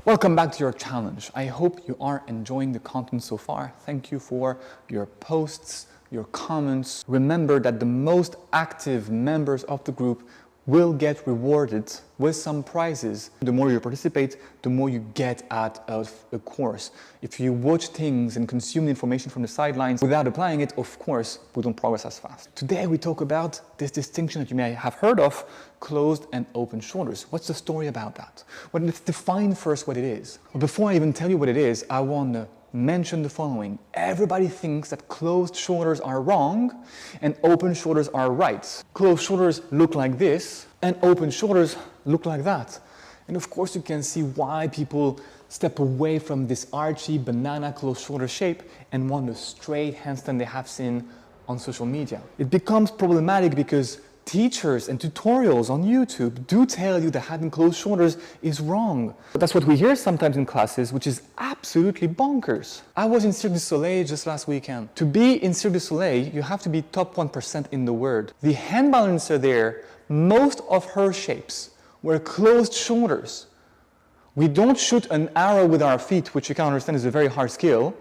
Welcome back to your challenge. I hope you are enjoying the content so far. Thank you for your posts, your comments. Remember that the most active members of the group will get rewarded with some prizes. The more you participate, the more you get out of a course. If you watch things and consume the information from the sidelines without applying it, of course, we don't progress as fast. Today we talk about this distinction that you may have heard of, closed and open shoulders. What's the story about that? Well, let's define first what it is. But before I even tell you what it is, I want to mention the following. Everybody thinks that closed shoulders are wrong and open shoulders are right. Closed shoulders look like this and open shoulders look like that. And of course you can see why people step away from this archy banana closed shoulder shape and want the straight handstand they have seen on social media. It becomes problematic because teachers and tutorials on YouTube do tell you that having closed shoulders is wrong. But that's what we hear sometimes in classes, which is absolutely bonkers. I was in Cirque du Soleil just last weekend. To be in Cirque du Soleil, you have to be top 1% in the world. The hand balancer there, most of her shapes were closed shoulders. We don't shoot an arrow with our feet, which you can understand is a very hard skill,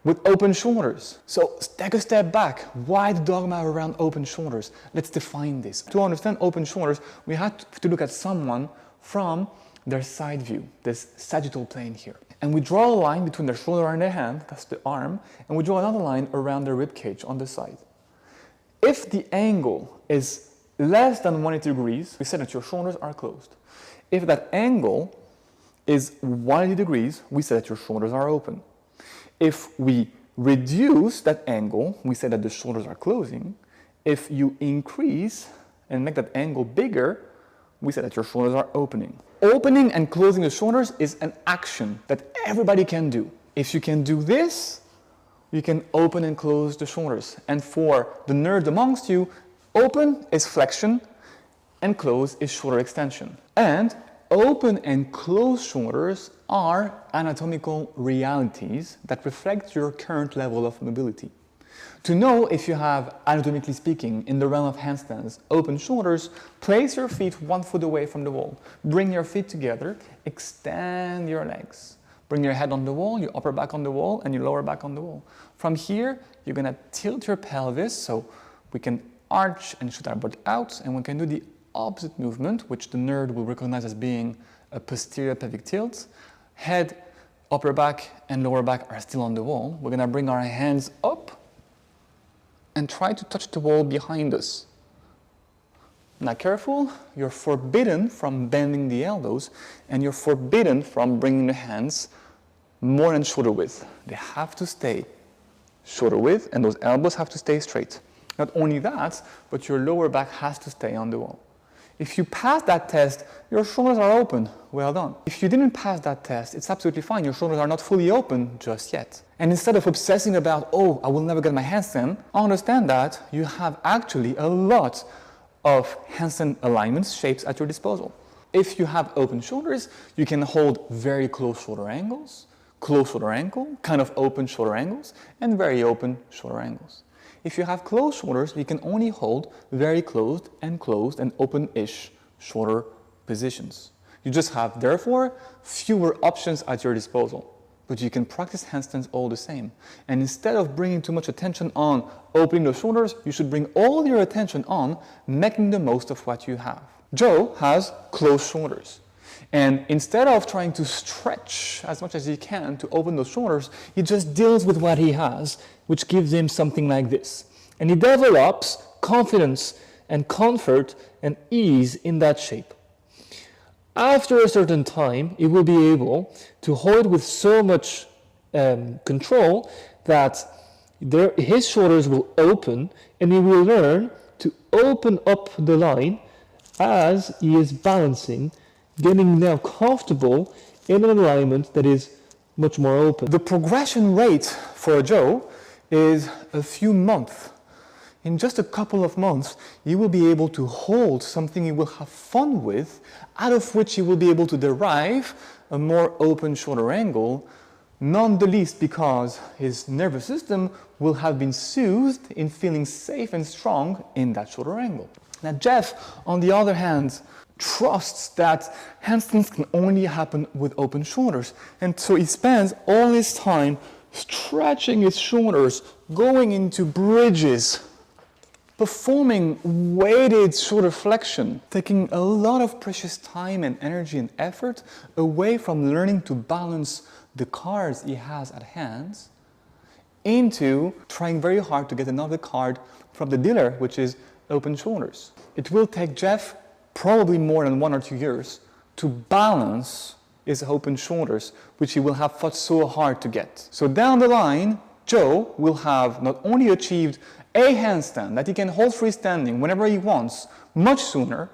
with open shoulders. So take a step back. Why the dogma around open shoulders? Let's define this. To understand open shoulders, we have to look at someone from their side view, this sagittal plane here. And we draw a line between their shoulder and their hand, that's the arm, and we draw another line around their rib cage on the side. If the angle is less than 180 degrees, we say that your shoulders are closed. If that angle is 180 degrees, we say that your shoulders are open. If we reduce that angle, we say that the shoulders are closing. If you increase and make that angle bigger, we say that your shoulders are opening. Opening and closing the shoulders is an action that everybody can do. If you can do this, you can open and close the shoulders. And for the nerds amongst you, open is flexion and close is shoulder extension. And open and closed shoulders are anatomical realities that reflect your current level of mobility. To know if you have, anatomically speaking, in the realm of handstands, open shoulders, place your feet 1 foot away from the wall. Bring your feet together, extend your legs. Bring your head on the wall, your upper back on the wall, and your lower back on the wall. From here, you're gonna tilt your pelvis so we can arch and shoot our butt out, and we can do the opposite movement, which the nerd will recognize as being a posterior pelvic tilt. Head, upper back, and lower back are still on the wall. We're gonna bring our hands up and try to touch the wall behind us. Now careful, you're forbidden from bending the elbows and you're forbidden from bringing the hands more than shoulder width. They have to stay shoulder width and those elbows have to stay straight. Not only that, but your lower back has to stay on the wall. If you pass that test, your shoulders are open. Well done. If you didn't pass that test, it's absolutely fine. Your shoulders are not fully open just yet. And instead of obsessing about, oh, I will never get my handstand, understand that you have actually a lot of handstand alignments, shapes at your disposal. If you have open shoulders, you can hold very close shoulder angles, close shoulder angle, kind of open shoulder angles, and very open shoulder angles. If you have closed shoulders, you can only hold very closed and open-ish shoulder positions. You just have, therefore, fewer options at your disposal. But you can practice handstands all the same. And instead of bringing too much attention on opening the shoulders, you should bring all your attention on making the most of what you have. Joe has closed shoulders. And instead of trying to stretch as much as he can to open those shoulders, he just deals with what he has, which gives him something like this. And he develops confidence and comfort and ease in that shape. After a certain time, he will be able to hold with so much control that his shoulders will open and he will learn to open up the line as he is balancing, getting now comfortable in an alignment that is much more open. The progression rate for Joe is a few months. In just a couple of months, you will be able to hold something you will have fun with, out of which you will be able to derive a more open shoulder angle, none the least because his nervous system will have been soothed in feeling safe and strong in that shoulder angle. Now Jeff, on the other hand, trusts that handstands can only happen with open shoulders. And so he spends all his time stretching his shoulders, going into bridges, performing weighted shoulder flexion, taking a lot of precious time and energy and effort away from learning to balance the cards he has at hand into trying very hard to get another card from the dealer, which is open shoulders. It will take Jeff probably more than 1 or 2 years to balance his open shoulders, which he will have fought so hard to get. So down the line, Joe will have not only achieved a handstand that he can hold freestanding whenever he wants, much sooner,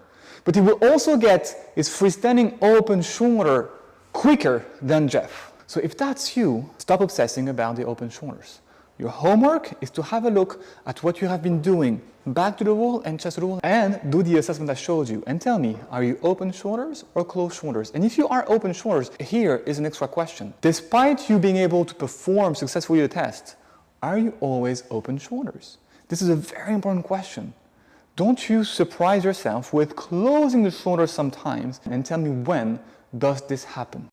but he will also get his freestanding open shoulder quicker than Jeff. So if that's you, stop obsessing about the open shoulders. Your homework is to have a look at what you have been doing, back to the wall and chest to the wall, and do the assessment I showed you and tell me, are you open shoulders or closed shoulders? And if you are open shoulders, here is an extra question. Despite you being able to perform successfully the test, are you always open shoulders? This is a very important question. Don't you surprise yourself with closing the shoulders sometimes and tell me, when does this happen?